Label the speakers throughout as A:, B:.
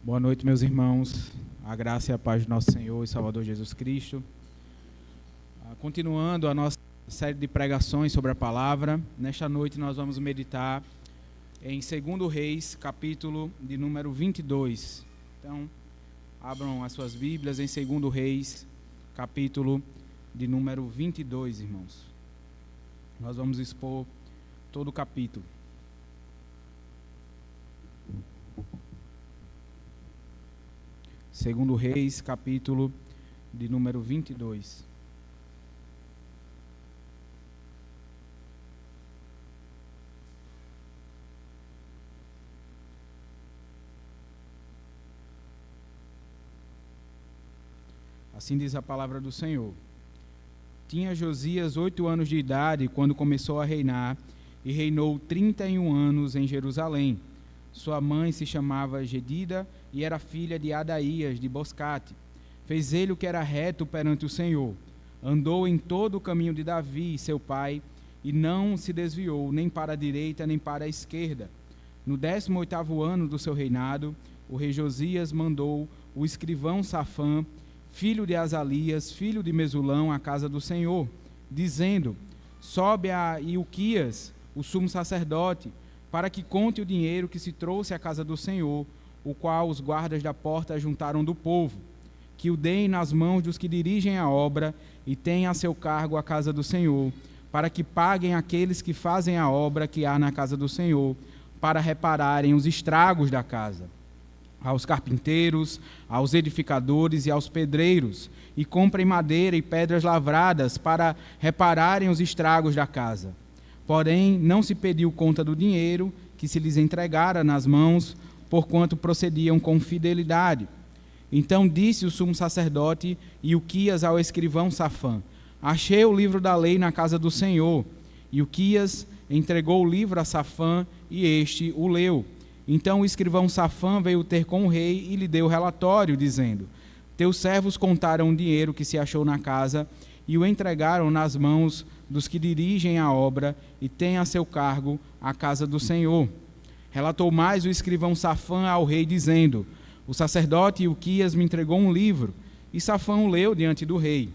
A: Boa noite, meus irmãos. A graça e a paz do nosso Senhor e Salvador Jesus Cristo. Continuando a nossa série de pregações sobre a palavra, nesta noite nós vamos meditar em 2 Reis, capítulo de número 22. Então, abram as suas Bíblias em 2 Reis, capítulo de número 22, irmãos. Nós vamos expor todo o capítulo. Segundo Reis, capítulo de número 22. Assim diz a palavra do Senhor. Tinha Josias 8 anos de idade quando começou a reinar, e reinou 31 anos em Jerusalém. Sua mãe se chamava Jedida e era filha de Adaías de Boscate. Fez ele o que era reto perante o Senhor. Andou em todo o caminho de Davi, seu pai, e não se desviou nem para a direita nem para a esquerda. No 18º ano do seu reinado, o rei Josias mandou o escrivão Safã, filho de Azalias, filho de Mesulão, à casa do Senhor, dizendo: sobe a Ilquias, o sumo sacerdote, para que conte o dinheiro que se trouxe à casa do Senhor, o qual os guardas da porta juntaram do povo, que o deem nas mãos dos que dirigem a obra e têm a seu cargo a casa do Senhor, para que paguem aqueles que fazem a obra que há na casa do Senhor, para repararem os estragos da casa, aos carpinteiros, aos edificadores e aos pedreiros, e comprem madeira e pedras lavradas para repararem os estragos da casa. Porém, não se pediu conta do dinheiro que se lhes entregara nas mãos, porquanto procediam com fidelidade. Então disse o sumo sacerdote Ilquias ao escrivão Safã: achei o livro da lei na casa do Senhor. Ilquias entregou o livro a Safã, e este o leu. Então o escrivão Safã veio ter com o rei e lhe deu relatório, dizendo: teus servos contaram o dinheiro que se achou na casa e o entregaram nas mãos dos que dirigem a obra e têm a seu cargo a casa do Senhor. Relatou mais o escrivão Safã ao rei, dizendo: o sacerdote Ilquias me entregou um livro. E Safã o leu diante do rei.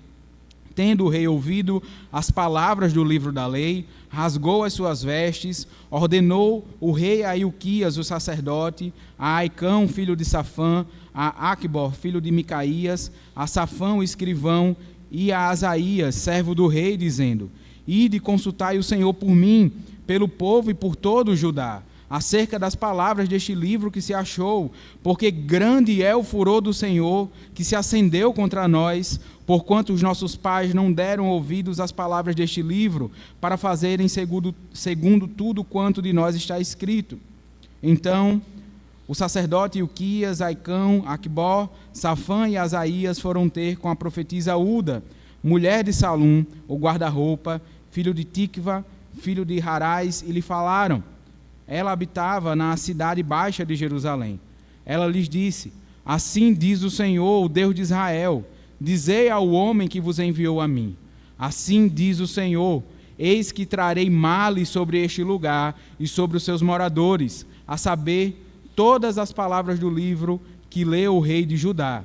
A: Tendo o rei ouvido as palavras do livro da lei, rasgou as suas vestes, ordenou o rei a Ilquias, o sacerdote, a Aicão, filho de Safã, a Aqubor, filho de Micaías, a Safã, o escrivão, e a Asaías, servo do rei, dizendo: ide consultai o Senhor por mim, pelo povo e por todo o Judá, acerca das palavras deste livro que se achou, porque grande é o furor do Senhor que se acendeu contra nós, porquanto os nossos pais não deram ouvidos às palavras deste livro, para fazerem segundo tudo quanto de nós está escrito. Então o sacerdote Ilquias, Aicão, Aqubor, Safã e Asaías foram ter com a profetisa Uda, mulher de Salum, o guarda-roupa, filho de Tikva, filho de Harás, e lhe falaram. Ela habitava na cidade baixa de Jerusalém. Ela lhes disse: assim diz o Senhor, o Deus de Israel: dizei ao homem que vos enviou a mim. Assim diz o Senhor: eis que trarei males sobre este lugar e sobre os seus moradores, a saber, todas as palavras do livro que leu o rei de Judá,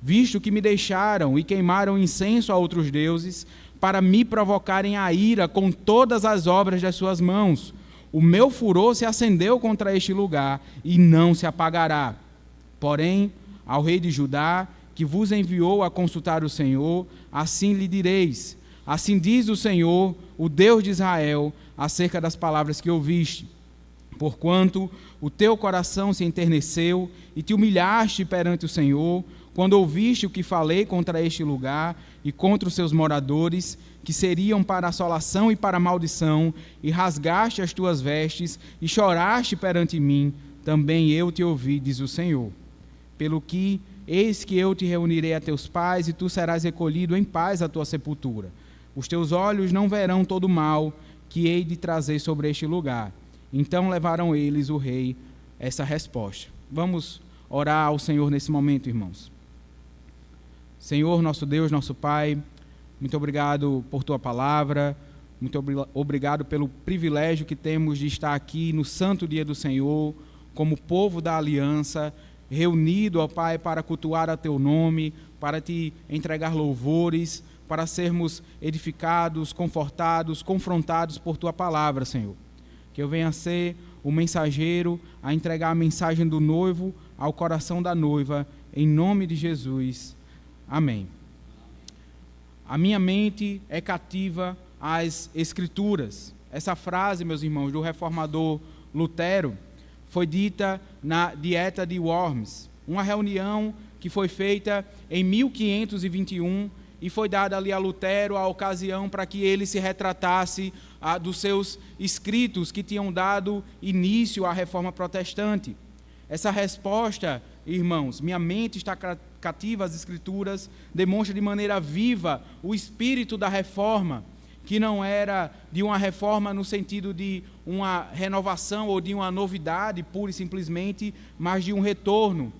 A: visto que me deixaram e queimaram incenso a outros deuses, para me provocarem a ira com todas as obras das suas mãos. O meu furor se acendeu contra este lugar e não se apagará. Porém, ao rei de Judá, que vos enviou a consultar o Senhor, assim lhe direis: assim diz o Senhor, o Deus de Israel, acerca das palavras que ouviste. Porquanto o teu coração se enterneceu e te humilhaste perante o Senhor, quando ouviste o que falei contra este lugar e contra os seus moradores, que seriam para assolação e para maldição, e rasgaste as tuas vestes e choraste perante mim, também eu te ouvi, diz o Senhor. Pelo que, eis que eu te reunirei a teus pais, e tu serás recolhido em paz à tua sepultura. Os teus olhos não verão todo o mal que hei de trazer sobre este lugar. Então levaram eles o rei essa resposta. Vamos orar ao Senhor nesse momento, irmãos. Senhor, nosso Deus, nosso Pai, muito obrigado por tua palavra, muito obrigado pelo privilégio que temos de estar aqui no santo dia do Senhor, como povo da aliança, reunido, ó Pai, para cultuar a Teu nome, para Te entregar louvores, para sermos edificados, confortados, confrontados por Tua palavra, Senhor. Que eu venha ser o mensageiro a entregar a mensagem do noivo ao coração da noiva, em nome de Jesus. Amém. A minha mente é cativa às Escrituras. Essa frase, meus irmãos, do reformador Lutero, foi dita na Dieta de Worms, uma reunião que foi feita em 1521 e foi dada ali a Lutero a ocasião para que ele se retratasse dos seus escritos que tinham dado início à Reforma Protestante. Essa resposta, irmãos, minha mente está cativa às Escrituras, demonstra de maneira viva o espírito da Reforma, que não era de uma reforma no sentido de uma renovação ou de uma novidade, pura e simplesmente, mas de um retorno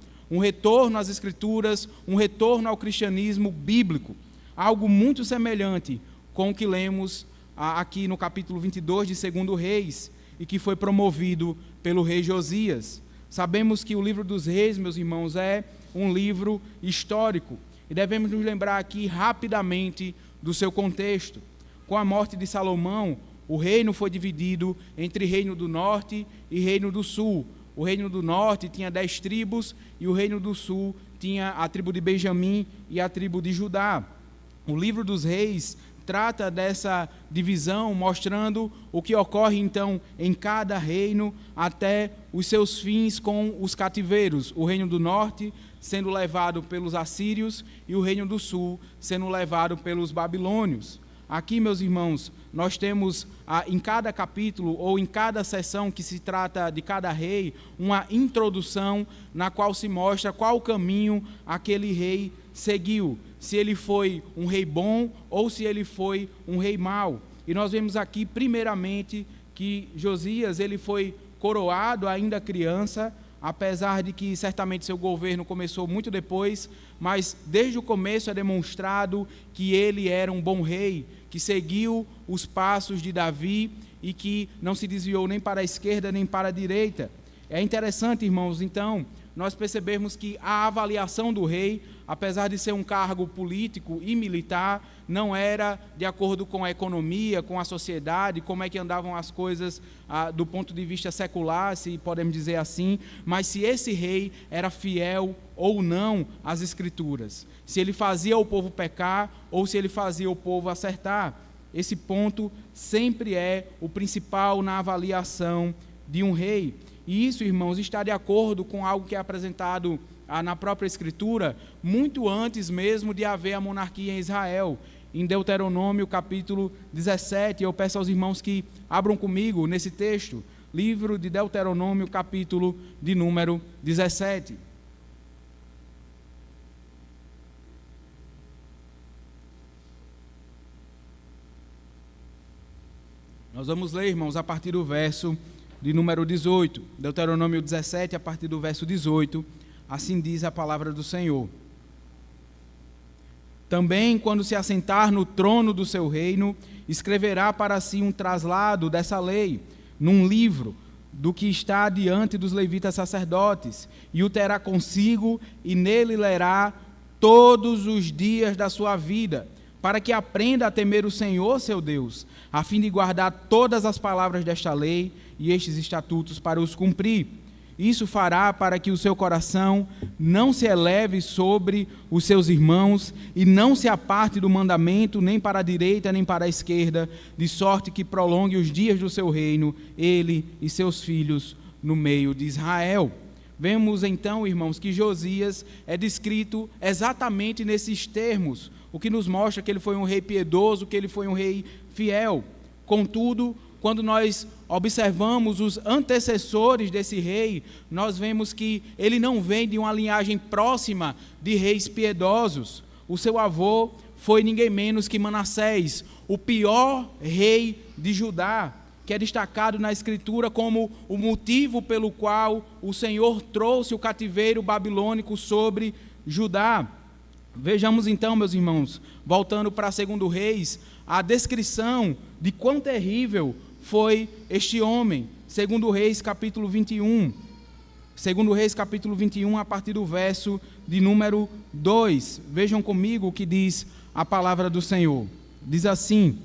A: às Escrituras, um retorno ao cristianismo bíblico, algo muito semelhante com o que lemos aqui no capítulo 22 de 2 Reis, e que foi promovido pelo rei Josias. Sabemos que o livro dos reis, meus irmãos, é um livro histórico, e devemos nos lembrar aqui rapidamente do seu contexto. Com a morte de Salomão, o reino foi dividido entre reino do norte e reino do sul. O reino do norte tinha 10 tribos e o reino do sul tinha a tribo de Benjamim e a tribo de Judá. O livro dos reis trata dessa divisão, mostrando o que ocorre então em cada reino até os seus fins com os cativeiros. O reino do norte sendo levado pelos assírios e o reino do sul sendo levado pelos babilônios. Aqui, meus irmãos, nós temos em cada capítulo ou em cada sessão que se trata de cada rei, uma introdução na qual se mostra qual o caminho aquele rei seguiu, se ele foi um rei bom ou se ele foi um rei mau. E nós vemos aqui, primeiramente, que Josias ele foi coroado ainda criança, apesar de que certamente seu governo começou muito depois, mas desde o começo é demonstrado que ele era um bom rei, que seguiu os passos de Davi e que não se desviou nem para a esquerda nem para a direita. É interessante, irmãos, então, nós percebemos que a avaliação do rei, apesar de ser um cargo político e militar, não era de acordo com a economia, com a sociedade, como é que andavam as coisas do ponto de vista secular, se podemos dizer assim, mas se esse rei era fiel ou não às Escrituras, se ele fazia o povo pecar ou se ele fazia o povo acertar. Esse ponto sempre é o principal na avaliação de um rei. E isso, irmãos, está de acordo com algo que é apresentado na própria Escritura, muito antes mesmo de haver a monarquia em Israel. Em Deuteronômio, capítulo 17, eu peço aos irmãos que abram comigo nesse texto, livro de Deuteronômio, capítulo de número 17. Nós vamos ler, irmãos, a partir do verso de número 18. Deuteronômio 17, a partir do verso 18. Assim diz a palavra do Senhor. Também, quando se assentar no trono do seu reino, escreverá para si um traslado dessa lei, num livro, do que está diante dos levitas sacerdotes, e o terá consigo, e nele lerá todos os dias da sua vida, para que aprenda a temer o Senhor, seu Deus, a fim de guardar todas as palavras desta lei e estes estatutos para os cumprir. Isso fará para que o seu coração não se eleve sobre os seus irmãos e não se aparte do mandamento nem para a direita nem para a esquerda, de sorte que prolongue os dias do seu reino, ele e seus filhos no meio de Israel. Vemos então, irmãos, que Josias é descrito exatamente nesses termos, o que nos mostra que ele foi um rei piedoso, que ele foi um rei fiel. Contudo, quando nós observamos os antecessores desse rei, nós vemos que ele não vem de uma linhagem próxima de reis piedosos. O seu avô foi ninguém menos que Manassés, o pior rei de Judá, que é destacado na Escritura como o motivo pelo qual o Senhor trouxe o cativeiro babilônico sobre Judá. Vejamos então, meus irmãos, voltando para 2 Reis, a descrição de quão terrível foi este homem. 2 Reis, capítulo 21. Segundo Reis, capítulo 21, a partir do verso de número 2. Vejam comigo o que diz a palavra do Senhor. Diz assim: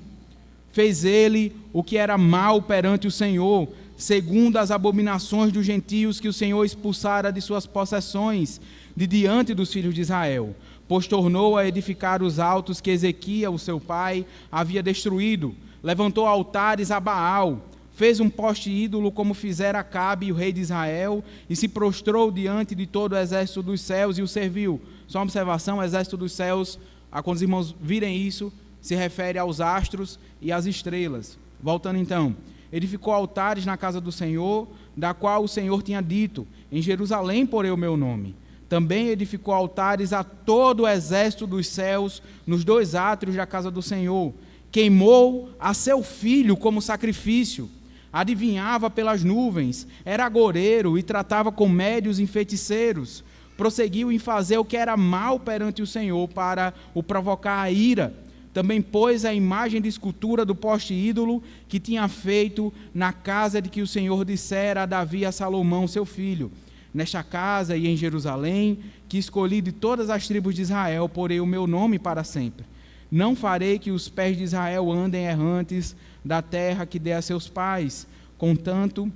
A: fez ele o que era mal perante o Senhor, segundo as abominações dos gentios que o Senhor expulsara de suas possessões, de diante dos filhos de Israel. Pois tornou a edificar os altos que Ezequias, o seu pai, havia destruído. Levantou altares a Baal, fez um poste ídolo como fizera Acabe, o rei de Israel, e se prostrou diante de todo o exército dos céus e o serviu. Só uma observação: o exército dos céus, quando os irmãos virem isso, se refere aos astros e às estrelas. Voltando então: edificou altares na casa do Senhor, da qual o Senhor tinha dito: em Jerusalém porei o meu nome. Também edificou altares a todo o exército dos céus, nos 2 átrios da casa do Senhor. Queimou a seu filho como sacrifício. Adivinhava pelas nuvens, era agoureiro e tratava com médios e feiticeiros. Prosseguiu em fazer o que era mal perante o Senhor, para o provocar a ira. Também pôs a imagem de escultura do poste ídolo que tinha feito na casa de que o Senhor dissera a Davi e a Salomão, seu filho: nesta casa e em Jerusalém, que escolhi de todas as tribos de Israel, porei o meu nome para sempre. Não farei que os pés de Israel andem errantes da terra que dei a seus pais, contanto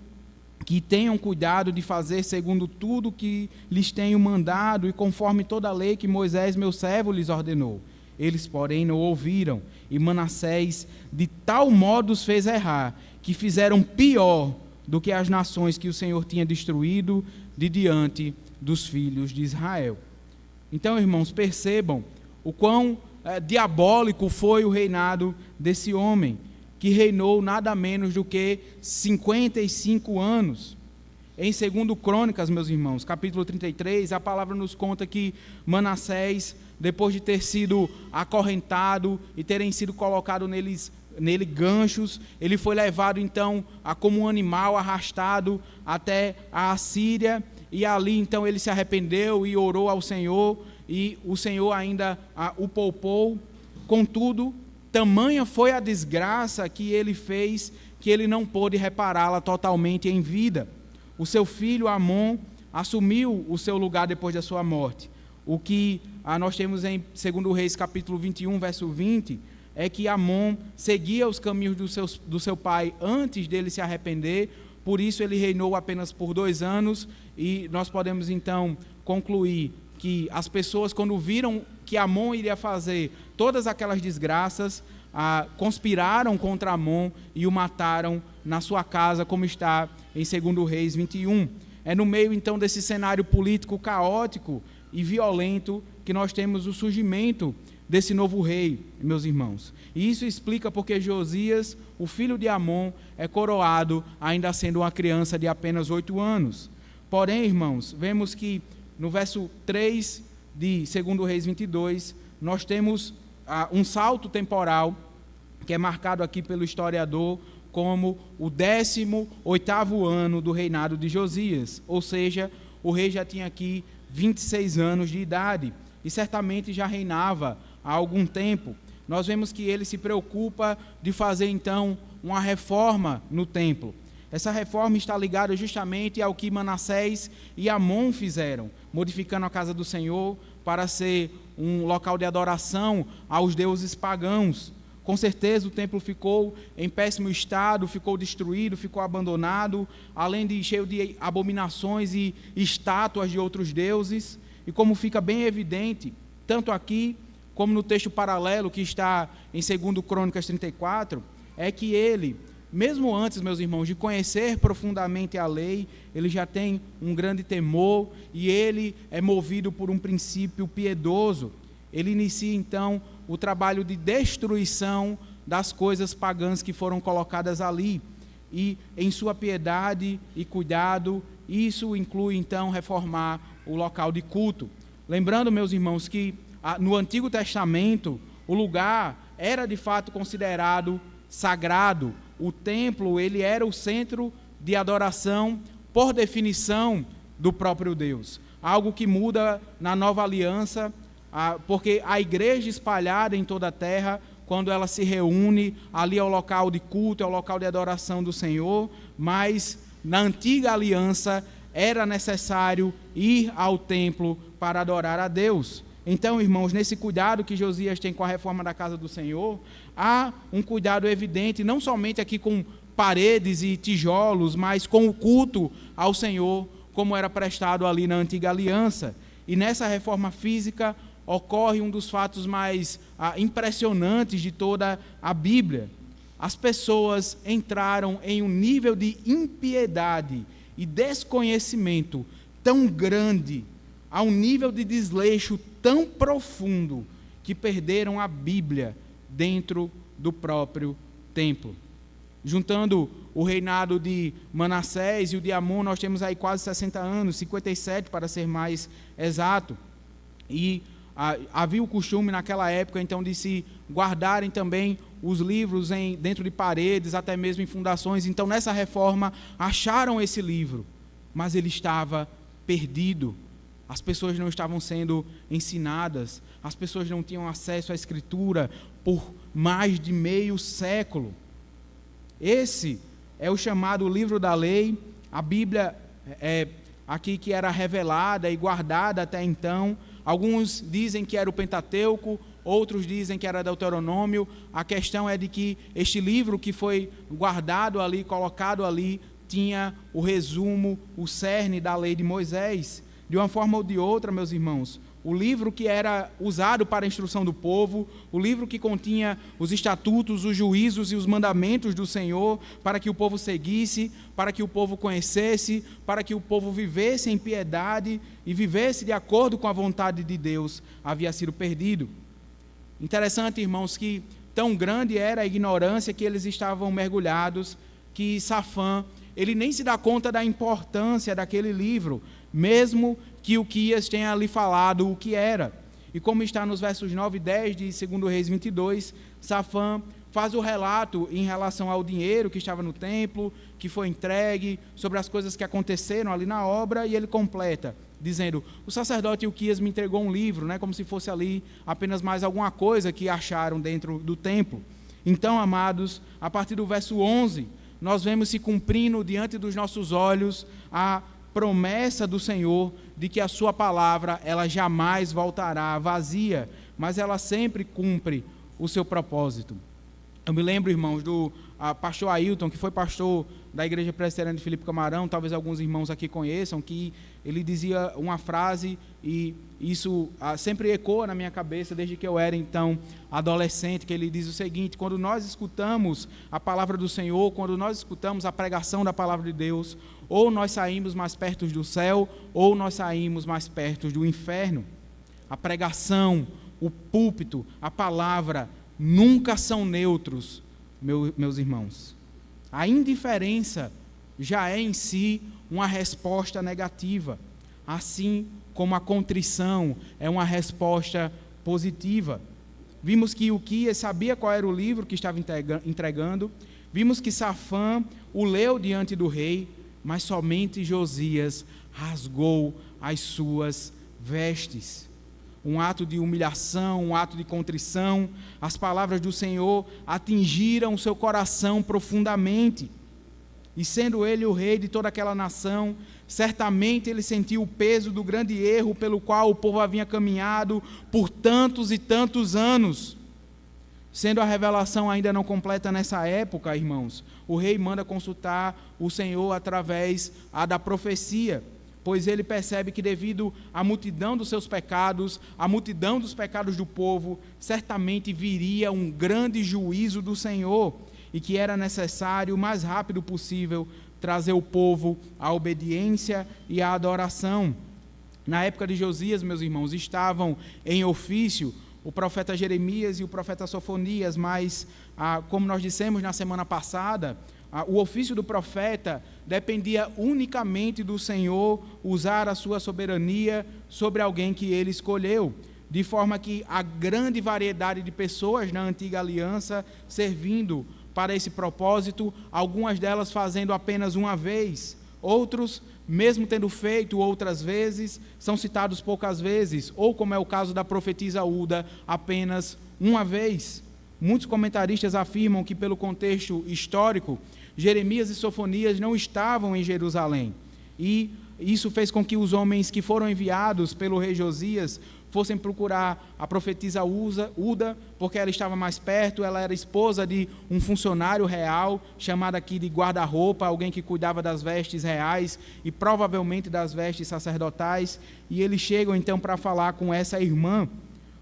A: que tenham cuidado de fazer segundo tudo que lhes tenho mandado e conforme toda a lei que Moisés, meu servo, lhes ordenou. Eles, porém, não ouviram, e Manassés de tal modo os fez errar, que fizeram pior do que as nações que o Senhor tinha destruído de diante dos filhos de Israel. Então, irmãos, percebam o quão diabólico foi o reinado desse homem, que reinou nada menos do que 55 anos. Em 2 Crônicas, meus irmãos, capítulo 33, a palavra nos conta que Manassés, depois de ter sido acorrentado e terem sido colocados nele ganchos, ele foi levado então como um animal arrastado até a Assíria, e ali então ele se arrependeu e orou ao Senhor, e o Senhor ainda o poupou. Contudo, tamanha foi a desgraça que ele fez, que ele não pôde repará-la totalmente em vida. O seu filho Amon assumiu o seu lugar depois da sua morte. O que nós temos em 2 Reis capítulo 21, verso 20, é que Amon seguia os caminhos do seu pai antes dele se arrepender. Por isso ele reinou apenas por 2 anos, e nós podemos então concluir que as pessoas, quando viram que Amon iria fazer todas aquelas desgraças, conspiraram contra Amon e o mataram na sua casa, como está em 2 Reis 21. É no meio então desse cenário político caótico e violento que nós temos o surgimento desse novo rei, meus irmãos. E isso explica porque Josias, o filho de Amon, é coroado ainda sendo uma criança de apenas 8 anos. Porém, irmãos, vemos que no verso 3 de 2 Reis 22, nós temos um salto temporal que é marcado aqui pelo historiador como o 18º ano do reinado de Josias. Ou seja, o rei já tinha aqui 26 anos de idade e certamente já reinava há algum tempo. Nós vemos que ele se preocupa de fazer então uma reforma no templo. Essa reforma está ligada justamente ao que Manassés e Amon fizeram, modificando a casa do Senhor para ser um local de adoração aos deuses pagãos. Com certeza o templo ficou em péssimo estado, ficou destruído, ficou abandonado, além de cheio de abominações e estátuas de outros deuses. E como fica bem evidente, tanto aqui como no texto paralelo que está em 2 Crônicas 34, é que ele, mesmo antes, meus irmãos, de conhecer profundamente a lei, ele já tem um grande temor e ele é movido por um princípio piedoso. Ele inicia então o trabalho de destruição das coisas pagãs que foram colocadas ali. E em sua piedade e cuidado, isso inclui então reformar o local de culto. Lembrando, meus irmãos, que no Antigo Testamento o lugar era de fato considerado sagrado. O templo, ele era o centro de adoração por definição do próprio Deus. Algo que muda na Nova Aliança, porque a igreja espalhada em toda a terra, quando ela se reúne, ali é o local de culto, é o local de adoração do Senhor, mas na antiga aliança era necessário ir ao templo para adorar a Deus. Então, irmãos, nesse cuidado que Josias tem com a reforma da casa do Senhor, há um cuidado evidente, não somente aqui com paredes e tijolos, mas com o culto ao Senhor, como era prestado ali na antiga aliança. E nessa reforma física ocorre um dos fatos mais impressionantes de toda a Bíblia. As pessoas entraram em um nível de impiedade e desconhecimento tão grande, a um nível de desleixo tão profundo, que perderam a Bíblia dentro do próprio templo. Juntando o reinado de Manassés e o de Amon, nós temos aí quase 60 anos, 57 para ser mais exato. E havia o costume naquela época, então, de se guardarem também os livros dentro de paredes, até mesmo em fundações. Então, nessa reforma, acharam esse livro, mas ele estava perdido. As pessoas não estavam sendo ensinadas, as pessoas não tinham acesso à Escritura por mais de meio século. Esse é o chamado livro da lei, a Bíblia aqui que era revelada e guardada até então. Alguns dizem que era o Pentateuco, outros dizem que era Deuteronômio. A questão é de que este livro que foi guardado ali, colocado ali, tinha o resumo, o cerne da lei de Moisés. De uma forma ou de outra, meus irmãos, o livro que era usado para a instrução do povo, o livro que continha os estatutos, os juízos e os mandamentos do Senhor, para que o povo seguisse, para que o povo conhecesse, para que o povo vivesse em piedade e vivesse de acordo com a vontade de Deus, havia sido perdido. Interessante, irmãos, que tão grande era a ignorância que eles estavam mergulhados, que Safã, ele nem se dá conta da importância daquele livro, mesmo que Uquias tenha ali falado o que era. E como está nos versos 9 e 10 de 2 Reis 22, Safã faz o relato em relação ao dinheiro que estava no templo, que foi entregue, sobre as coisas que aconteceram ali na obra, e ele completa, dizendo: o sacerdote Uquias me entregou um livro, como se fosse ali apenas mais alguma coisa que acharam dentro do templo. Então, amados, a partir do verso 11, nós vemos se cumprindo diante dos nossos olhos a promessa do Senhor de que a sua palavra, ela jamais voltará vazia, mas ela sempre cumpre o seu propósito. Eu me lembro, irmãos, do pastor Ailton, que foi pastor da Igreja Presbiteriana de Filipe Camarão, talvez alguns irmãos aqui conheçam, que ele dizia uma frase, e isso sempre ecoa na minha cabeça, desde que eu era, então, adolescente, que ele diz o seguinte: quando nós escutamos a palavra do Senhor, quando nós escutamos a pregação da palavra de Deus, ou nós saímos mais perto do céu, ou nós saímos mais perto do inferno. A pregação, o púlpito, a palavra, nunca são neutros, meus irmãos. A indiferença já é em si uma resposta negativa, assim como a contrição é uma resposta positiva. Vimos que Uquias sabia qual era o livro que estava entregando, vimos que Safã o leu diante do rei, mas somente Josias rasgou as suas vestes. Um ato de humilhação, um ato de contrição. As palavras do Senhor atingiram o seu coração profundamente. E sendo ele o rei de toda aquela nação, certamente ele sentiu o peso do grande erro pelo qual o povo havia caminhado por tantos e tantos anos. Sendo a revelação ainda não completa nessa época, irmãos, o rei manda consultar o Senhor através da profecia, pois ele percebe que devido à multidão dos seus pecados, à multidão dos pecados do povo, certamente viria um grande juízo do Senhor, e que era necessário, o mais rápido possível, trazer o povo à obediência e à adoração. Na época de Josias, meus irmãos, estavam em ofício o profeta Jeremias e o profeta Sofonias, mas, como nós dissemos na semana passada, o ofício do profeta dependia unicamente do Senhor usar a sua soberania sobre alguém que ele escolheu, de forma que a grande variedade de pessoas na antiga aliança servindo para esse propósito, algumas delas fazendo apenas uma vez, outros, mesmo tendo feito outras vezes, são citados poucas vezes, ou como é o caso da profetisa Uda, apenas uma vez. Muitos comentaristas afirmam que, pelo contexto histórico, Jeremias e Sofonias não estavam em Jerusalém, e isso fez com que os homens que foram enviados pelo rei Josias fossem procurar a profetisa Uda, porque ela estava mais perto. Ela era esposa de um funcionário real, chamado aqui de guarda-roupa, alguém que cuidava das vestes reais e provavelmente das vestes sacerdotais. E eles chegam então para falar com essa irmã.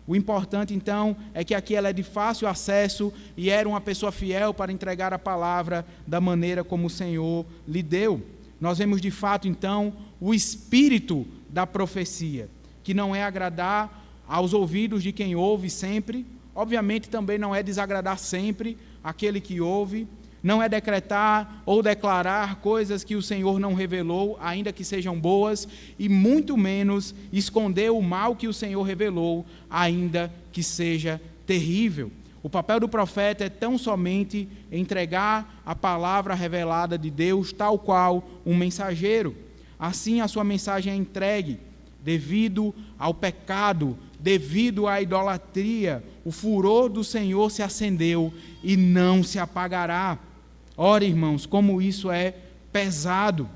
A: O importante então é que aqui ela é de fácil acesso e era uma pessoa fiel para entregar a palavra da maneira como o Senhor lhe deu. Nós vemos de fato então o espírito da profecia, que não é agradar aos ouvidos de quem ouve sempre, obviamente também não é desagradar sempre aquele que ouve, não é decretar ou declarar coisas que o Senhor não revelou, ainda que sejam boas, e muito menos esconder o mal que o Senhor revelou, ainda que seja terrível. O papel do profeta é tão somente entregar a palavra revelada de Deus, tal qual um mensageiro. Assim a sua mensagem é entregue. Devido ao pecado, devido à idolatria, o furor do Senhor se acendeu e não se apagará. Ora, irmãos, como isso é pesado,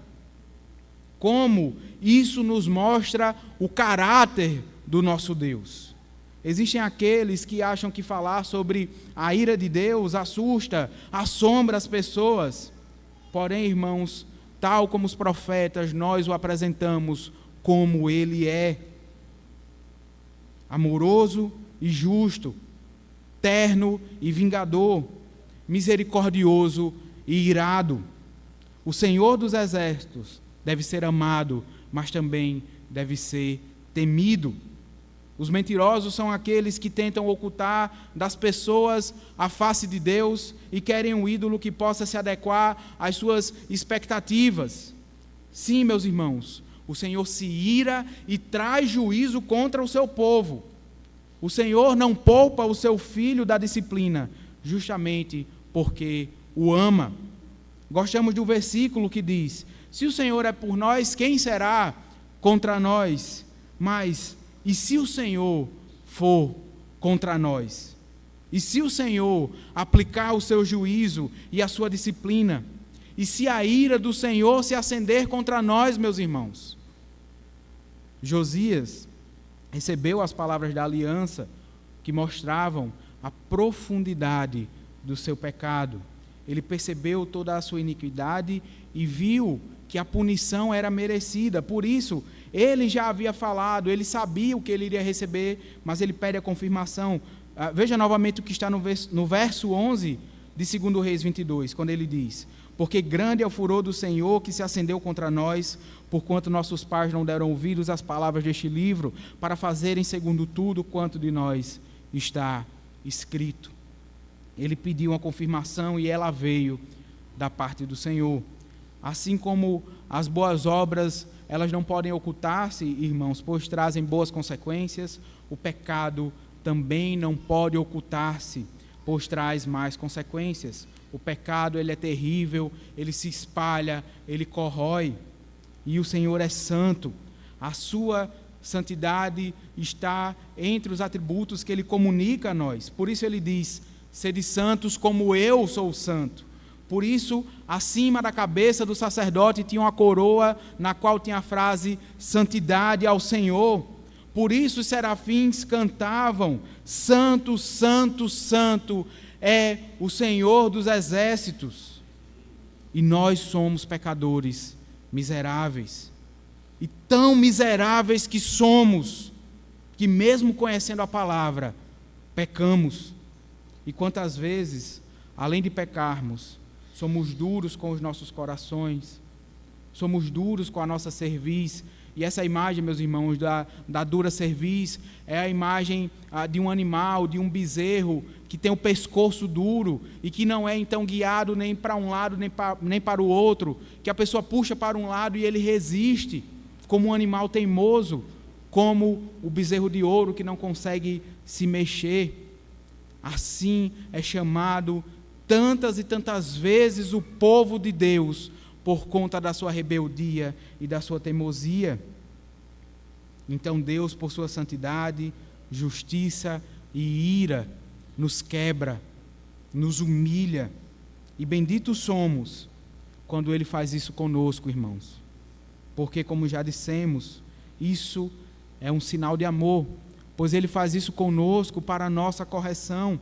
A: como isso nos mostra o caráter do nosso Deus. Existem aqueles que acham que falar sobre a ira de Deus assusta, assombra as pessoas. Porém, irmãos, tal como os profetas, nós o apresentamos como ele é, amoroso e justo, terno e vingador, misericordioso e irado. O Senhor dos exércitos deve ser amado, mas também deve ser temido. Os mentirosos são aqueles que tentam ocultar das pessoas a face de Deus e querem um ídolo que possa se adequar às suas expectativas. Sim, meus irmãos, o Senhor se ira e traz juízo contra o seu povo. O Senhor não poupa o seu filho da disciplina, justamente porque o ama. Gostamos do versículo que diz: se o Senhor é por nós, quem será contra nós? Mas, e se o Senhor for contra nós? E se o Senhor aplicar o seu juízo e a sua disciplina? E se a ira do Senhor se acender contra nós, meus irmãos? Josias recebeu as palavras da aliança que mostravam a profundidade do seu pecado. Ele percebeu toda a sua iniquidade e viu que a punição era merecida. Por isso, ele já havia falado, ele sabia o que ele iria receber, mas ele pede a confirmação. Veja novamente o que está no verso 11 de 2 Reis 22, quando ele diz: porque grande é o furor do Senhor que se acendeu contra nós, porquanto nossos pais não deram ouvidos às palavras deste livro, para fazerem segundo tudo quanto de nós está escrito. Ele pediu uma confirmação e ela veio da parte do Senhor. Assim como as boas obras, elas não podem ocultar-se, irmãos, pois trazem boas consequências, o pecado também não pode ocultar-se, pois traz mais consequências. O pecado, ele é terrível, ele se espalha, ele corrói. E o Senhor é santo. A sua santidade está entre os atributos que ele comunica a nós. Por isso ele diz: sede santos como eu sou santo. Por isso, acima da cabeça do sacerdote tinha uma coroa na qual tinha a frase: santidade ao Senhor. Por isso os serafins cantavam: santo, santo, santo é o Senhor dos exércitos. E nós somos pecadores miseráveis. E tão miseráveis que somos, que mesmo conhecendo a palavra, pecamos. E quantas vezes, além de pecarmos, somos duros com os nossos corações, somos duros com a nossa cerviz. E essa imagem, meus irmãos, da dura cerviz, é a imagem de um animal, de um bezerro, que tem o pescoço duro e que não é então guiado nem para um lado, nem para o outro, que a pessoa puxa para um lado e ele resiste, como um animal teimoso, como o bezerro de ouro que não consegue se mexer. Assim é chamado tantas e tantas vezes o povo de Deus, por conta da sua rebeldia e da sua teimosia. Então Deus, por sua santidade, justiça e ira, nos quebra, nos humilha, e benditos somos quando Ele faz isso conosco, irmãos. porque, como já dissemos, isso é um sinal de amor, pois Ele faz isso conosco para a nossa correção.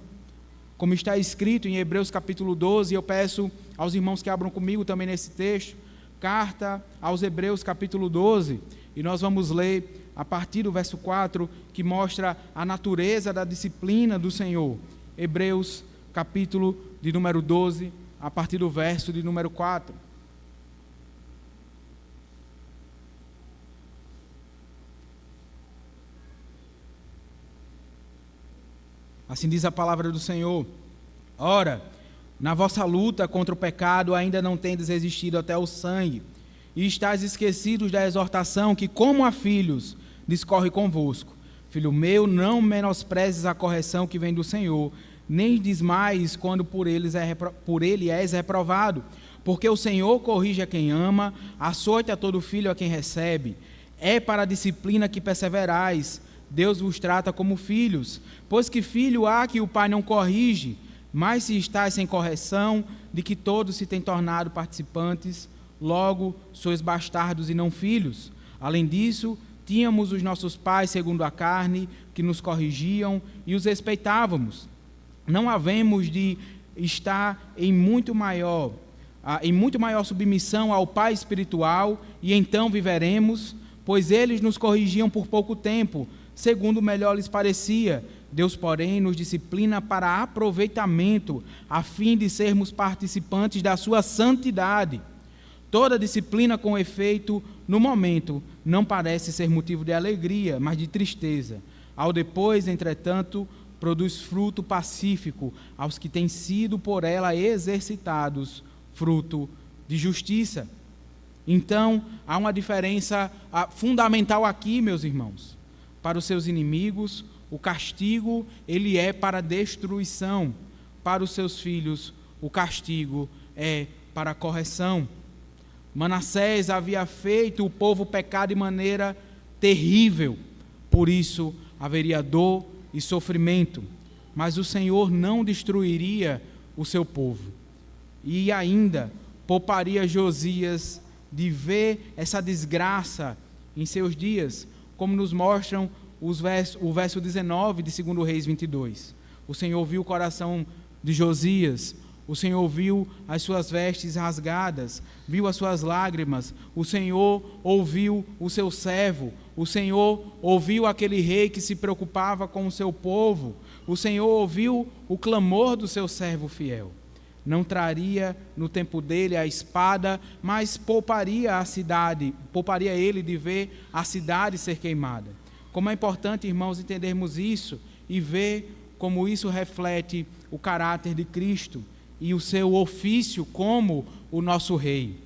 A: Como está escrito em Hebreus capítulo 12, eu peço aos irmãos que abram comigo também nesse texto, carta aos Hebreus capítulo 12, e nós vamos ler a partir do verso 4, que mostra a natureza da disciplina do Senhor. Hebreus capítulo de número 12, a partir do verso de número 4. Assim diz a palavra do Senhor: ora, na vossa luta contra o pecado ainda não tendes resistido até o sangue, e estáis esquecidos da exortação que, como a filhos, discorre convosco. Filho meu, não menosprezes a correção que vem do Senhor, nem desmaies quando por ele és reprovado, porque o Senhor corrige a quem ama, açoita todo filho a quem recebe. É para a disciplina que perseverais. Deus vos trata como filhos, pois que filho há que o pai não corrige? Mas se estáis sem correção, de que todos se têm tornado participantes, logo sois bastardos e não filhos. Além disso, tínhamos os nossos pais segundo a carne, que nos corrigiam e os respeitávamos. Não havemos de estar em muito maior submissão ao Pai espiritual, e então viveremos, pois eles nos corrigiam por pouco tempo, segundo melhor lhes parecia. Deus, porém, nos disciplina para aproveitamento, a fim de sermos participantes da sua santidade. Toda disciplina com efeito, no momento, não parece ser motivo de alegria, mas de tristeza. Ao depois, entretanto, produz fruto pacífico aos que têm sido por ela exercitados, fruto de justiça. Então, há uma diferença fundamental aqui, meus irmãos. Para os seus inimigos, o castigo, ele é para destruição. Para os seus filhos, o castigo é para a correção. Manassés havia feito o povo pecar de maneira terrível, por isso haveria dor e sofrimento, mas o Senhor não destruiria o seu povo, e ainda pouparia Josias de ver essa desgraça em seus dias, como nos mostram o verso 19 de 2 Reis 22. O Senhor viu o coração de Josias, o Senhor viu as suas vestes rasgadas, viu as suas lágrimas, o Senhor ouviu o seu servo, o Senhor ouviu aquele rei que se preocupava com o seu povo, o Senhor ouviu o clamor do seu servo fiel. Não traria no tempo dele a espada, mas pouparia a cidade, pouparia ele de ver a cidade ser queimada. Como é importante, irmãos, entendermos isso e ver como isso reflete o caráter de Cristo e o seu ofício como o nosso rei.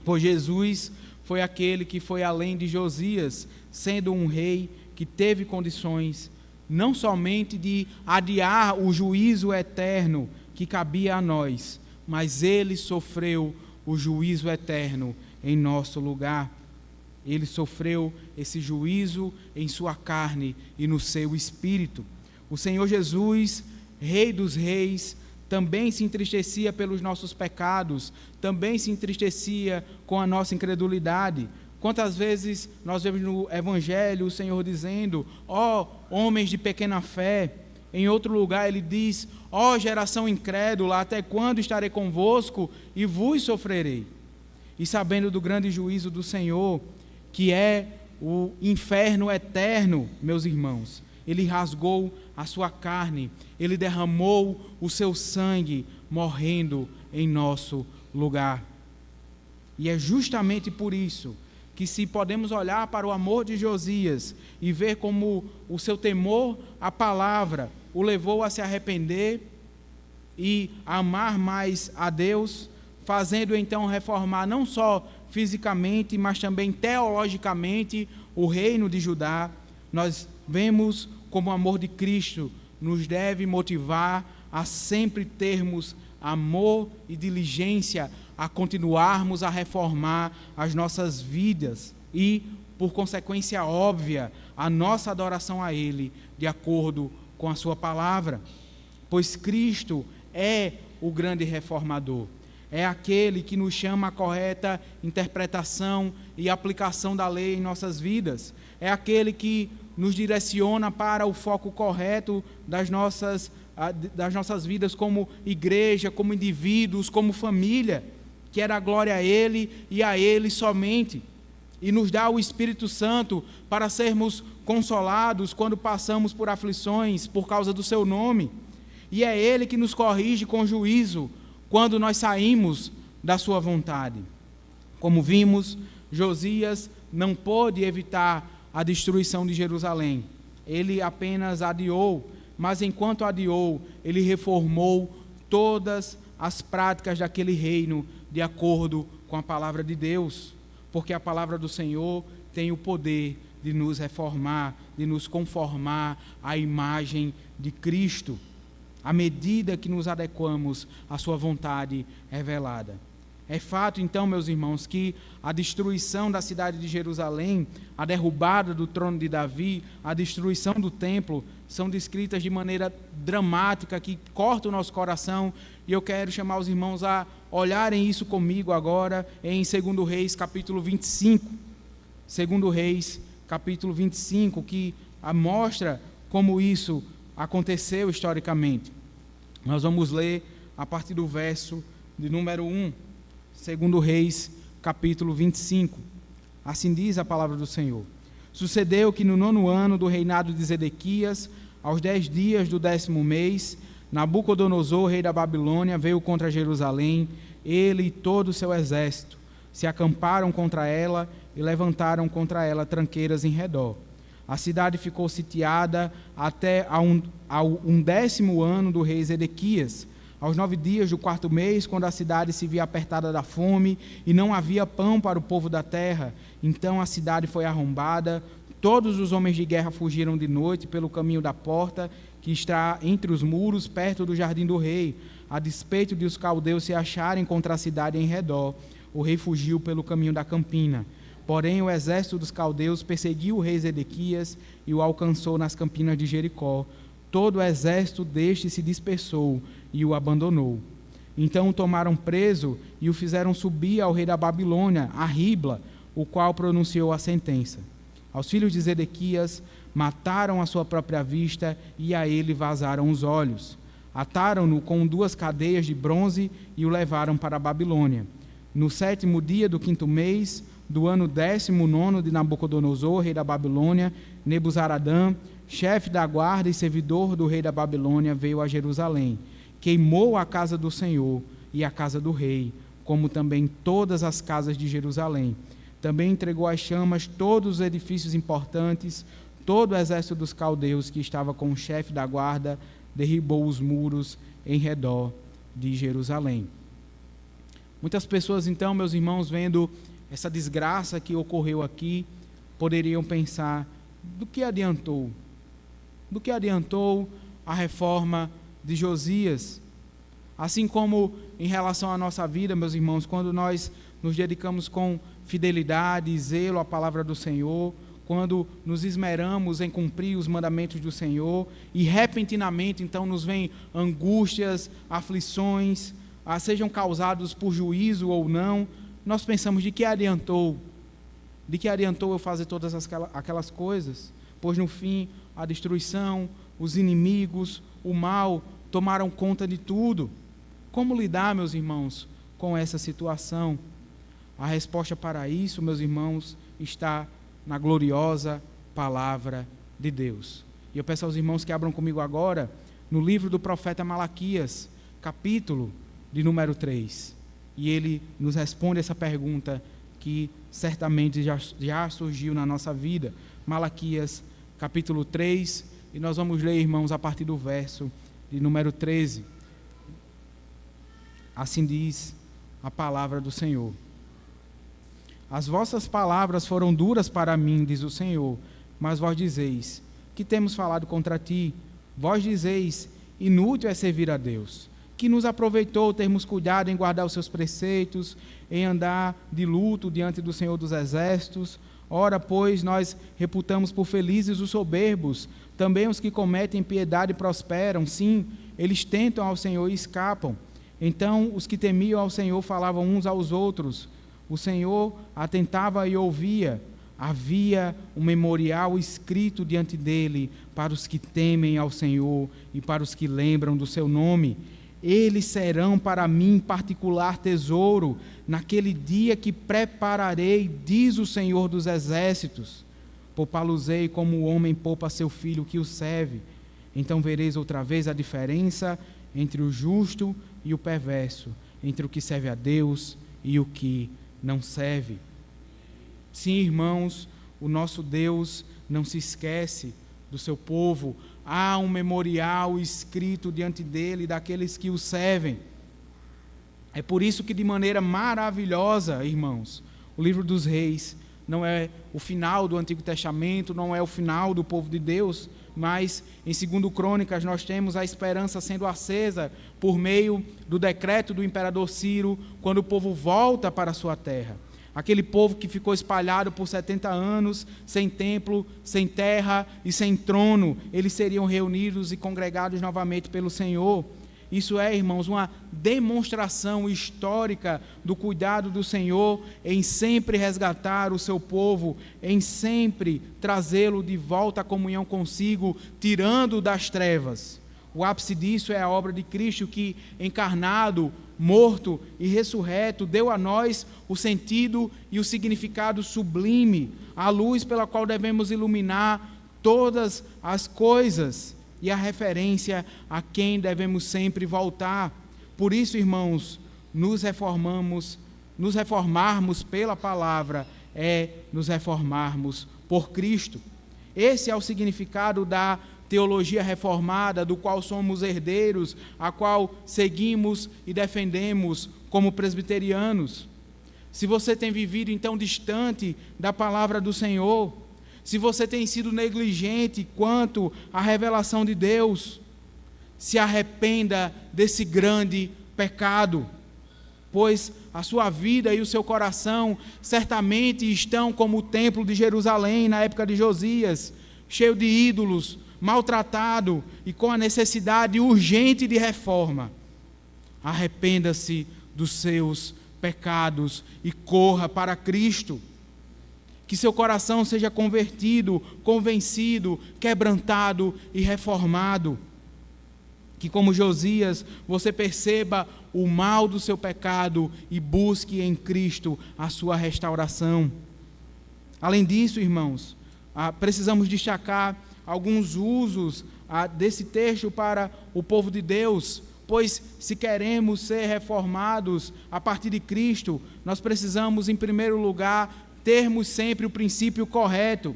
A: Pois Jesus foi aquele que foi além de Josias, sendo um rei que teve condições não somente de adiar o juízo eterno que cabia a nós, mas ele sofreu o juízo eterno em nosso lugar. Ele sofreu esse juízo em sua carne e no seu espírito. O Senhor Jesus, Rei dos Reis, também se entristecia pelos nossos pecados, também se entristecia com a nossa incredulidade. Quantas vezes nós vemos no Evangelho o Senhor dizendo: ó homens de pequena fé. Em outro lugar ele diz: ó geração incrédula, até quando estarei convosco e vos sofrerei? E sabendo do grande juízo do Senhor, que é o inferno eterno, meus irmãos, ele rasgou a sua carne, ele derramou o seu sangue, morrendo em nosso lugar. E é justamente por isso que, se podemos olhar para o amor de Josias e ver como o seu temor à palavra o levou a se arrepender e a amar mais a Deus, fazendo então reformar não só fisicamente, mas também teologicamente o reino de Judá, nós vemos como o amor de Cristo nos deve motivar a sempre termos amor e diligência a continuarmos a reformar as nossas vidas e, por consequência óbvia, a nossa adoração a Ele, de acordo com a sua palavra. Pois Cristo é o grande reformador. é aquele que nos chama à correta interpretação e aplicação da lei em nossas vidas, é aquele que nos direciona para o foco correto das nossas vidas como igreja, como indivíduos, como família, que era a glória a Ele e a Ele somente, e nos dá o Espírito Santo para sermos consolados quando passamos por aflições por causa do seu nome, e é Ele que nos corrige com juízo quando nós saímos da sua vontade. Como vimos, Josias não pôde evitar a destruição de Jerusalém. Ele apenas adiou, mas enquanto adiou, ele reformou todas as práticas daquele reino de acordo com a palavra de Deus, porque a palavra do Senhor tem o poder de nos reformar, de nos conformar à imagem de Cristo, à medida que nos adequamos à sua vontade revelada. É fato, então, meus irmãos, que a destruição da cidade de Jerusalém, a derrubada do trono de Davi, a destruição do templo, são descritas de maneira dramática, que corta o nosso coração, e eu quero chamar os irmãos a olharem isso comigo agora em 2 Reis, capítulo 25. 2 Reis, capítulo 25, que mostra como isso aconteceu historicamente. Nós vamos ler a partir do verso de número 1, 2 Reis, capítulo 25. Assim diz a palavra do Senhor. Sucedeu que no 9º ano do reinado de Zedequias, aos 10 dias do 10º mês, Nabucodonosor, rei da Babilônia, veio contra Jerusalém, ele e todo o seu exército. Se acamparam contra ela e levantaram contra ela tranqueiras em redor. A cidade ficou sitiada até ao 10º ano do rei Zedequias. Aos 9 dias do 4º mês, quando a cidade se via apertada da fome e não havia pão para o povo da terra, então a cidade foi arrombada, todos os homens de guerra fugiram de noite pelo caminho da porta, que está entre os muros, perto do jardim do rei, a despeito de os caldeus se acharem contra a cidade em redor. O rei fugiu pelo caminho da campina. Porém, o exército dos caldeus perseguiu o rei Zedequias e o alcançou nas campinas de Jericó. Todo o exército deste se dispersou e o abandonou. Então o tomaram preso e o fizeram subir ao rei da Babilônia, a Ribla, o qual pronunciou a sentença. Aos filhos de Zedequias mataram à sua própria vista e a ele vazaram os olhos. Ataram-no com 2 cadeias de bronze e o levaram para a Babilônia. No 7º dia do 5º mês, do ano 19º de Nabucodonosor, rei da Babilônia, Nebuzaradã, chefe da guarda e servidor do rei da Babilônia, veio a Jerusalém. Queimou a casa do Senhor e a casa do rei, como também todas as casas de Jerusalém. Também entregou às chamas todos os edifícios importantes. Todo o exército dos caldeus que estava com o chefe da guarda derribou os muros em redor de Jerusalém. Muitas pessoas, então, meus irmãos, vendo essa desgraça que ocorreu aqui, poderiam pensar: do que adiantou? Do que adiantou a reforma de Josias? Assim como em relação à nossa vida, meus irmãos, quando nós nos dedicamos com fidelidade e zelo à palavra do Senhor, quando nos esmeramos em cumprir os mandamentos do Senhor, e repentinamente então nos vêm angústias, aflições, sejam causados por juízo ou não, nós pensamos: de que adiantou? De que adiantou eu fazer todas aquelas coisas? Pois no fim a destruição, os inimigos, o mal tomaram conta de tudo. Como lidar, meus irmãos, com essa situação? A resposta para isso, meus irmãos, está na gloriosa palavra de Deus. E eu peço aos irmãos que abram comigo agora no livro do profeta Malaquias, capítulo de número 3. E ele nos responde essa pergunta que certamente já surgiu na nossa vida. Malaquias, capítulo 3, e nós vamos ler, irmãos, a partir do verso de número 13. Assim diz a palavra do Senhor. As vossas palavras foram duras para mim, diz o Senhor, mas vós dizeis: que temos falado contra ti? Vós dizeis: inútil é servir a Deus. Que nos aproveitou termos cuidado em guardar os seus preceitos, em andar de luto diante do Senhor dos Exércitos? Ora, pois, nós reputamos por felizes os soberbos, também os que cometem impiedade prosperam. Sim, eles tentam ao Senhor e escapam. Então os que temiam ao Senhor falavam uns aos outros. O Senhor atentava e ouvia. Havia um memorial escrito diante dele para os que temem ao Senhor e para os que lembram do seu nome. Eles serão para mim particular tesouro, naquele dia que prepararei, diz o Senhor dos Exércitos. Poupá-los-ei como o homem poupa seu filho que o serve. Então vereis outra vez a diferença entre o justo e o perverso, entre o que serve a Deus e o que não serve. Sim, irmãos, o nosso Deus não se esquece do seu povo. Há um memorial escrito diante dele, daqueles que o servem. É por isso que, de maneira maravilhosa, irmãos, o livro dos Reis não é o final do Antigo Testamento, não é o final do povo de Deus, mas em 2 Crônicas nós temos a esperança sendo acesa por meio do decreto do imperador Ciro, quando o povo volta para a sua terra. Aquele povo que ficou espalhado por 70 anos, sem templo, sem terra e sem trono, eles seriam reunidos e congregados novamente pelo Senhor. Isso é, irmãos, uma demonstração histórica do cuidado do Senhor em sempre resgatar o seu povo, em sempre trazê-lo de volta à comunhão consigo, tirando-o das trevas. O ápice disso é a obra de Cristo que, encarnado, morto e ressurreto, deu a nós o sentido e o significado sublime, a luz pela qual devemos iluminar todas as coisas e a referência a quem devemos sempre voltar. Por isso, irmãos, nos reformarmos pela palavra é nos reformarmos por Cristo. Esse é o significado da teologia reformada, do qual somos herdeiros, a qual seguimos e defendemos como presbiterianos. Se você tem vivido então distante da palavra do Senhor, se você tem sido negligente quanto à revelação de Deus, se arrependa desse grande pecado, pois a sua vida e o seu coração certamente estão como o templo de Jerusalém na época de Josias, cheio de ídolos, maltratado e com a necessidade urgente de reforma. Arrependa-se dos seus pecados e corra para Cristo. Que seu coração seja convertido, convencido, quebrantado e reformado. Que, como Josias, você perceba o mal do seu pecado e busque em Cristo a sua restauração. Além disso, irmãos, precisamos destacar alguns usos desse texto para o povo de Deus, pois se queremos ser reformados a partir de Cristo, nós precisamos, em primeiro lugar, termos sempre o princípio correto.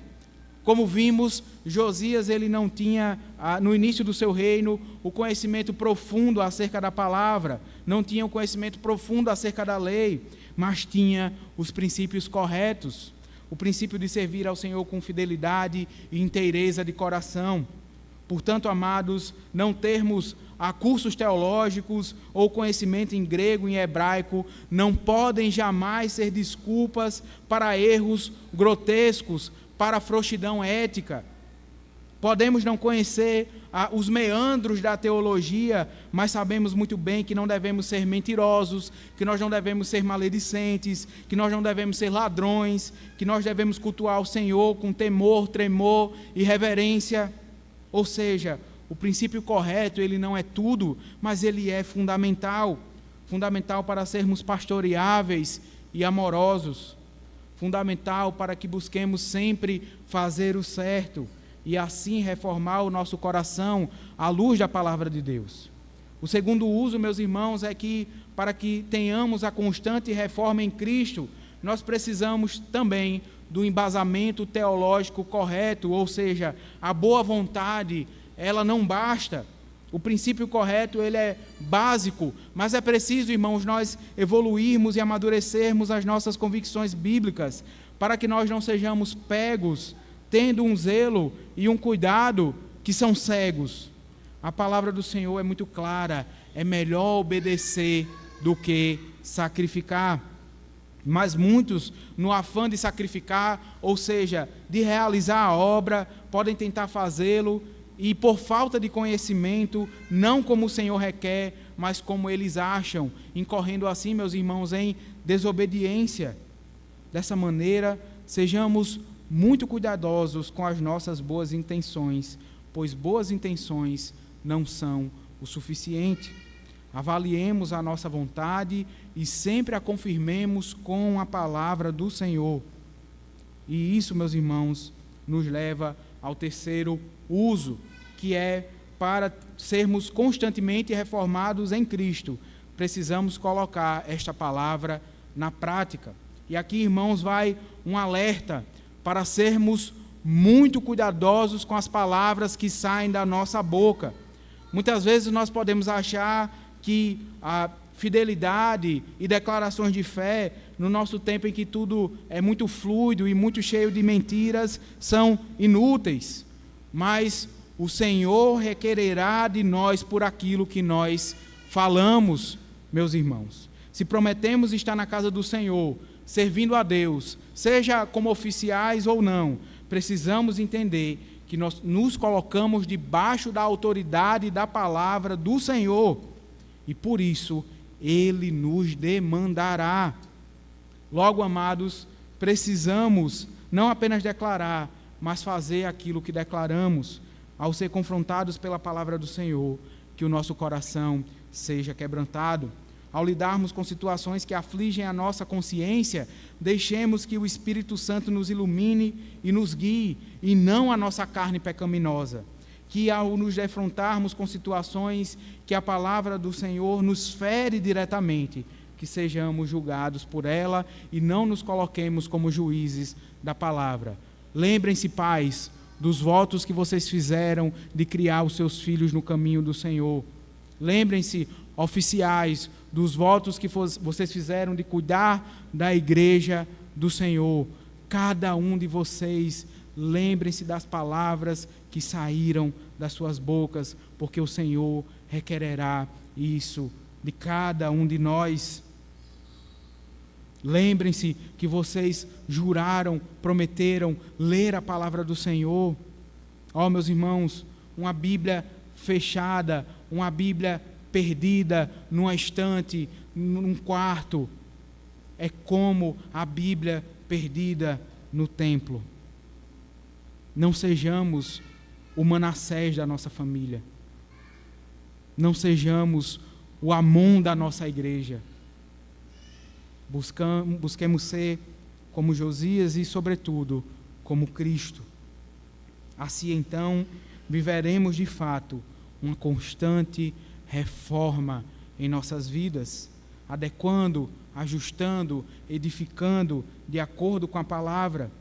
A: Como vimos, Josias ele não tinha, no início do seu reino, o conhecimento profundo acerca da palavra, não tinha o conhecimento profundo acerca da lei, mas tinha os princípios corretos. O princípio de servir ao Senhor com fidelidade e inteireza de coração. Portanto, amados, não termos cursos teológicos ou conhecimento em grego e em hebraico não podem jamais ser desculpas para erros grotescos, para frouxidão ética. Podemos não conhecer os meandros da teologia, mas sabemos muito bem que não devemos ser mentirosos, que nós não devemos ser maledicentes, que nós não devemos ser ladrões, que nós devemos cultuar o Senhor com temor, tremor e reverência. Ou seja, o princípio correto, ele não é tudo, mas ele é fundamental. Fundamental para sermos pastoreáveis e amorosos. Fundamental para que busquemos sempre fazer o certo e assim reformar o nosso coração à luz da palavra de Deus. O segundo uso, meus irmãos, é que para que tenhamos a constante reforma em Cristo, nós precisamos também do embasamento teológico correto, ou seja, a boa vontade, ela não basta. O princípio correto, ele é básico, mas é preciso, irmãos, nós evoluirmos e amadurecermos as nossas convicções bíblicas, para que nós não sejamos pegos, tendo um zelo e um cuidado que são cegos. A palavra do Senhor é muito clara, é melhor obedecer do que sacrificar. Mas muitos, no afã de sacrificar, ou seja, de realizar a obra, podem tentar fazê-lo e por falta de conhecimento, não como o Senhor requer, mas como eles acham, incorrendo assim, meus irmãos, em desobediência. Dessa maneira, sejamos muito cuidadosos com as nossas boas intenções, pois boas intenções não são o suficiente. Avaliemos a nossa vontade e sempre a confirmemos com a palavra do Senhor. E isso, meus irmãos, nos leva ao terceiro uso, que é para sermos constantemente reformados em Cristo. Precisamos colocar esta palavra na prática. E aqui, irmãos, vai um alerta para sermos muito cuidadosos com as palavras que saem da nossa boca. Muitas vezes nós podemos achar que a fidelidade e declarações de fé, no nosso tempo em que tudo é muito fluido e muito cheio de mentiras, são inúteis. Mas o Senhor requererá de nós por aquilo que nós falamos, meus irmãos. Se prometemos estar na casa do Senhor, servindo a Deus, seja como oficiais ou não, precisamos entender que nós nos colocamos debaixo da autoridade da palavra do Senhor, e por isso Ele nos demandará. Logo, amados, precisamos não apenas declarar, mas fazer aquilo que declaramos. Ao ser confrontados pela palavra do Senhor, que o nosso coração seja quebrantado. Ao lidarmos com situações que afligem a nossa consciência, deixemos que o Espírito Santo nos ilumine e nos guie, e não a nossa carne pecaminosa. Que ao nos defrontarmos com situações que a palavra do Senhor nos fere diretamente, que sejamos julgados por ela e não nos coloquemos como juízes da palavra. Lembrem-se, pais, dos votos que vocês fizeram de criar os seus filhos no caminho do Senhor. Lembrem-se, oficiais, dos votos que vocês fizeram de cuidar da igreja do Senhor. Cada um de vocês, lembrem-se das palavras que saíram das suas bocas, porque o Senhor requererá isso de cada um de nós. Lembrem-se que vocês juraram, prometeram ler a palavra do Senhor. Ó, meus irmãos, uma Bíblia fechada, uma Bíblia perdida numa estante, num quarto, é como a Bíblia perdida no templo. Não sejamos o Manassés da nossa família. Não sejamos o Amon da nossa igreja. Busquemos ser como Josias e, sobretudo, como Cristo. Assim, então, viveremos de fato uma constante reforma em nossas vidas, adequando, ajustando, edificando de acordo com a palavra.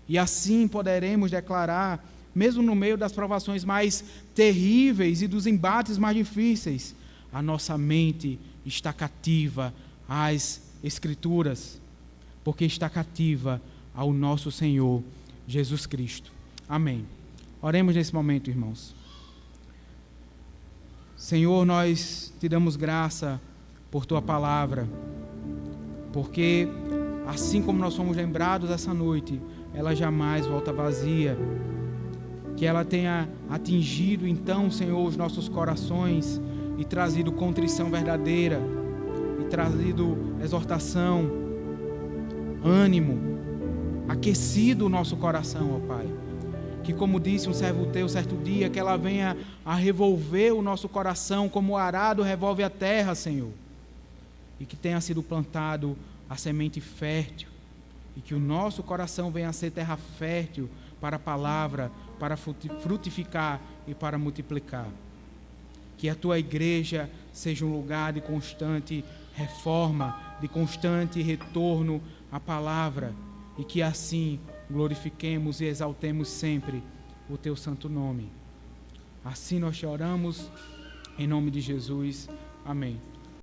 A: E assim poderemos declarar, mesmo no meio das provações mais terríveis e dos embates mais difíceis, a nossa mente está cativa às Escrituras, porque está cativa ao nosso Senhor Jesus Cristo. Amém. Oremos nesse momento, irmãos. Senhor, nós te damos graça por tua palavra, porque assim como nós somos lembrados essa noite, ela jamais volta vazia. Que ela tenha atingido então, Senhor, os nossos corações e trazido contrição verdadeira, e trazido exortação, ânimo, aquecido o nosso coração, ó Pai. Que, como disse um servo teu certo dia, que ela venha a revolver o nosso coração como o arado revolve a terra, Senhor. E que tenha sido plantado a semente fértil, e que o nosso coração venha a ser terra fértil para a palavra, para frutificar e para multiplicar. Que a tua igreja seja um lugar de constante reforma, de constante retorno à palavra, e que assim glorifiquemos e exaltemos sempre o teu santo nome. Assim nós te oramos, em nome de Jesus. Amém.